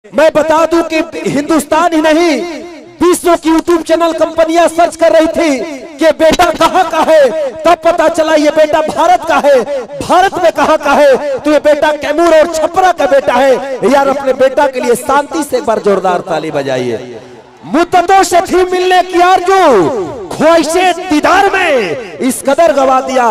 मैं बता दूं कि हिंदुस्तान ही नहीं विश्व की यूट्यूब चैनल कंपनियां सर्च कर रही थी कि बेटा कहाँ का है, तब पता चला ये बेटा भारत का है। भारत में कहाँ का है तो ये बेटा कैमूर और छपरा का बेटा है। यार अपने बेटा के लिए शांति से एक बार जोरदार ताली बजाइए। मुद्दतों से थी मिलने की आरज़ू, ख्वाहिशे दीदार में इस कदर गवा दिया।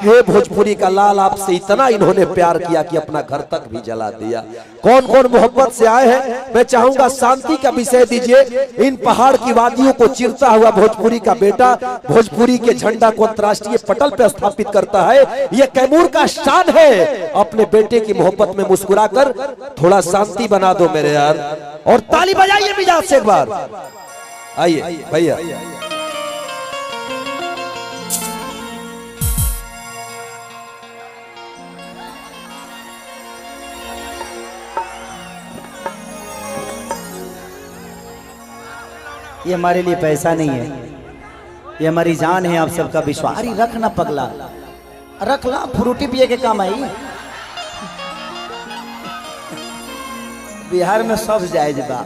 हे भोजपुरी का लाल, आपसे इतना इन्होंने प्यार किया कि अपना घर तक भी जला दिया। कौन कौन मोहब्बत से आए हैं, मैं चाहूंगा शांति का विषय दीजिए। इन पहाड़ की वादियों को चीरता हुआ भोजपुरी का बेटा भोजपुरी के झंडा को अंतर्राष्ट्रीय पटल पर स्थापित करता है। ये कैमूर का शान है। अपने बेटे की मोहब्बत में मुस्कुराकर थोड़ा शांति बना दो मेरे यार, और ताली बजाइए मिजाज से एक बार। आइए भैया। ये हमारे लिए पैसा नहीं है, ये हमारी जान है। आप सबका विश्वास। अरे रख ना पगला, रख ला, फ्रूटी पिए के काम आई। बिहार में सब जायज बा।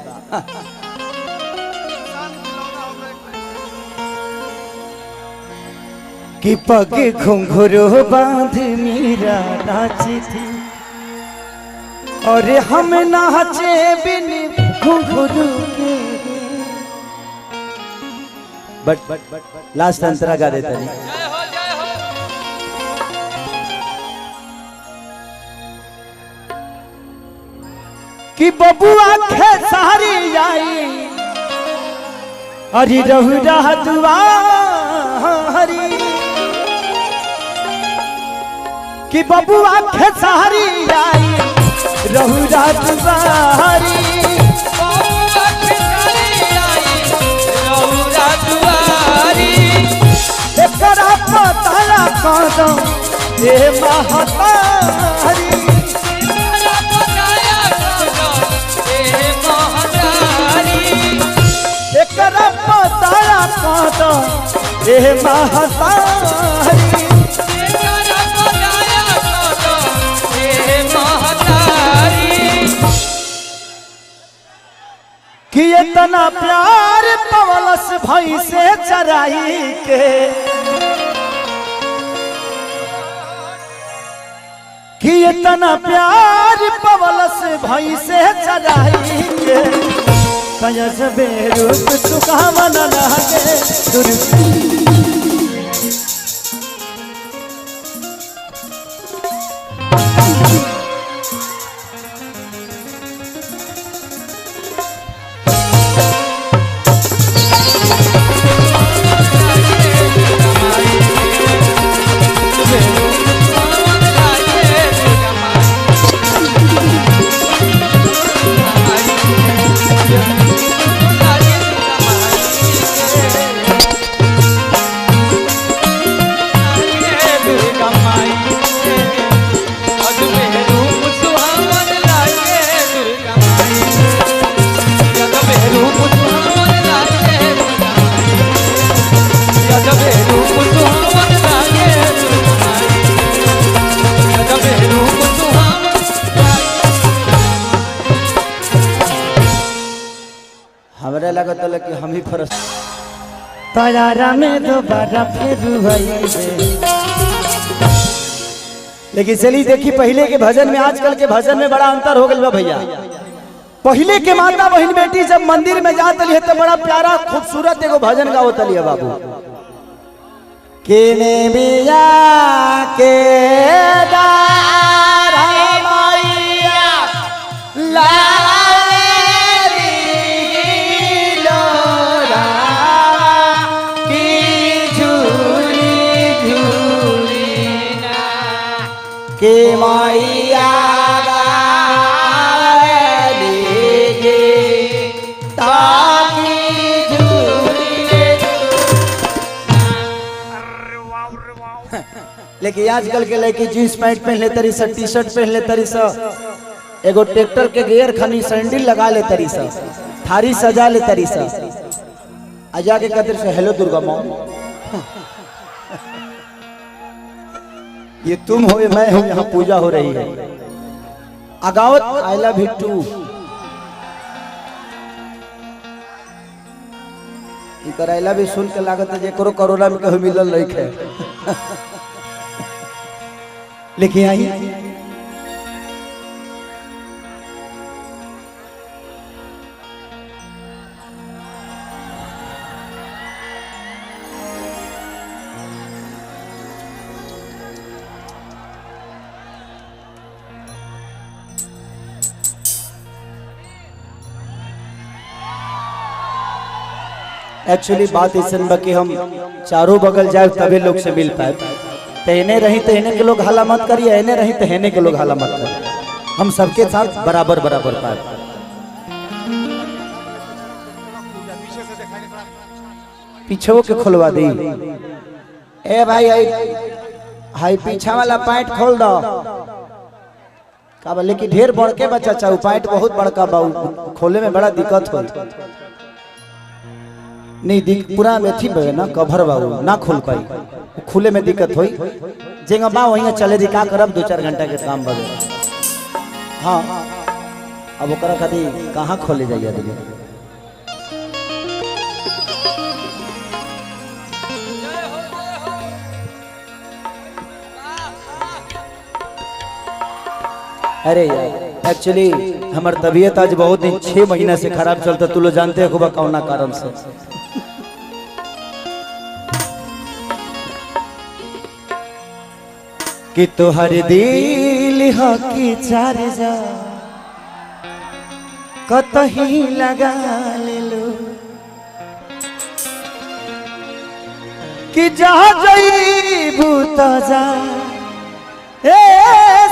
कि पग घुंघरू बांध मीरा नाची थी और हम नाचे बिन घुंघरू के। बट लास्ट अंतरा गा देता नहीं। कि बबुआ खेसारी आई अरे रहुरा दुआरी, कि बबुआ खेसारी आई रहुरा दुआरी, एकरा पताला कदम ए महतारी, एकरा पताला कदम ए महतारी। कि इतना प्यार पवलस भाई से चराई के, कि इतना प्यार पवलस भाई से चराई के। कयजबे रूप सुखावन लागे दुर्ग। हमरा लगत कि हम ही फरस तारा में दोबारा फिर लेकिन चलिए देखी पहले के भजन में आजकल के भजन में बड़ा अंतर हो गया भैया। पहले के माता बहन बेटी जब मंदिर में जात लिए तो बड़ा प्यारा खूबसूरत एगो भजन गावत लिए बाबू। केने मिया के दारा मैया ला के मैया लेकिन आजकल के लड़की जींस पैंट पहन ले तरी सा, टी शर्ट पहन ले तरी सा, एगो ट्रैक्टर के गियर खनी सैंडल लगा ले तरी सा, थारी सजा ले तरी सा, आजा के कदर से हेलो दुर्गा माँ। ये तुम हो मैं हूं, यहाँ पूजा हो रही है। अगावत आई लव यू टू ई करैला भी सुन के लागत है जे कोरोना में कहीं मिलल नहीं है। लेके आई एक्चुअली बात ऐसन बा कि हम चारों बगल जाए तबे लोग से मिल पाए। तहने रही तहने के लोग हाला मत करिए, एने रही तहने के लोग हाला मत करिए। हम सबके साथ बराबर बराबर पाए। पीछे के खोलवा दी। ए भाई हाई पीछा वाला पैंट खोल दो का बोले कि ढेर बड़ के बच्चा चाहू पैंट बहुत बड़का बा, खोले में बड़ा दिक्कत हो। नहीं दिख पूरा में थी ना कवर बाबू ना खोल पाई, खुले में दिक्कत हुई। जेंगा बा वहीं चले दी का करब 2-4 घंटा के काम बगे। हाँ अब ओकरा खातिर कहाँ खोले जाइए आदमी। अरे यार एक्चुअली हमार तबीयत आज बहुत दिन 6 महीना से खराब चलता, तू लोग जानते हो कौना कारण से। कि तोहर दिल हकी चार जा कतही लगा ले लो कि जा जईबू त जा ए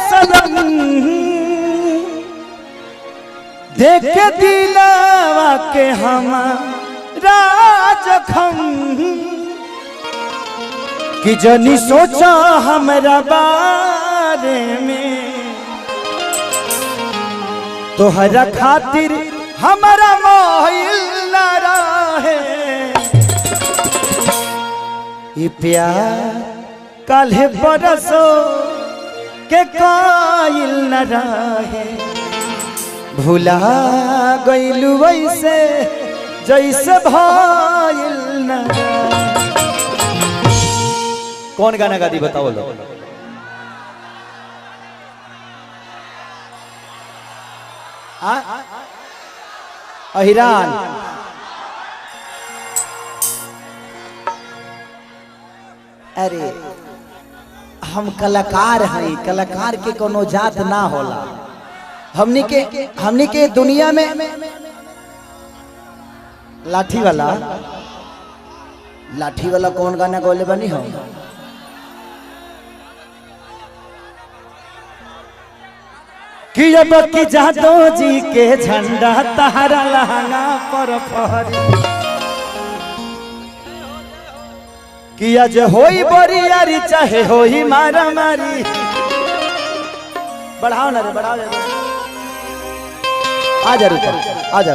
सनम देख के दिलवा के हमारा जखम कि जनी सोचा हमरा बारे में तोहरा खातिर हमारा मोहिल न रहे। ये प्यार काल्हे बरसो के कायल न रहे, भुला गइलू वैसे जैसे भाइल न रहे। कौन गाना गा दी बताओ लो। अहिरान अरे हम कलाकार हैं, कलाकार के कोनो जात ना होला। हमनी के दुनिया में लाठी वाला कौन गाना गौले बनी हम कि अब की जादो जी के झंडा तहरा लहंगा पर फहरी कि आज होई बरियारी चाहे होई मारा मारी। बढ़ाओ ना रे बढ़ाओ, आ जा रुको आ जा।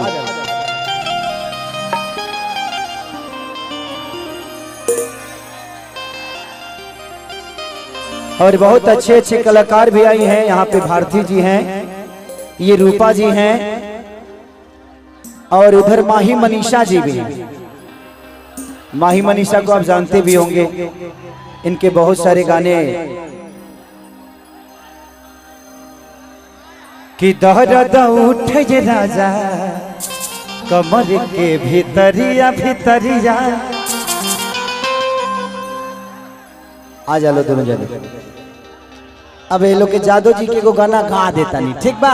और बहुत अच्छे अच्छे कलाकार भी आई हैं यहाँ पे। भारती जी हैं, ये रूपा जी हैं और उधर माही मनीषा जी भी हैं। माही मनीषा को आप जानते भी होंगे, इनके बहुत सारे गाने कि दर्द उठे राजा कमर के भीतरिया भीतरिया। आ जा लो दोनों जने। अब ये लोग के जादव जी के को गाना गा देता नहीं, ठीक बा।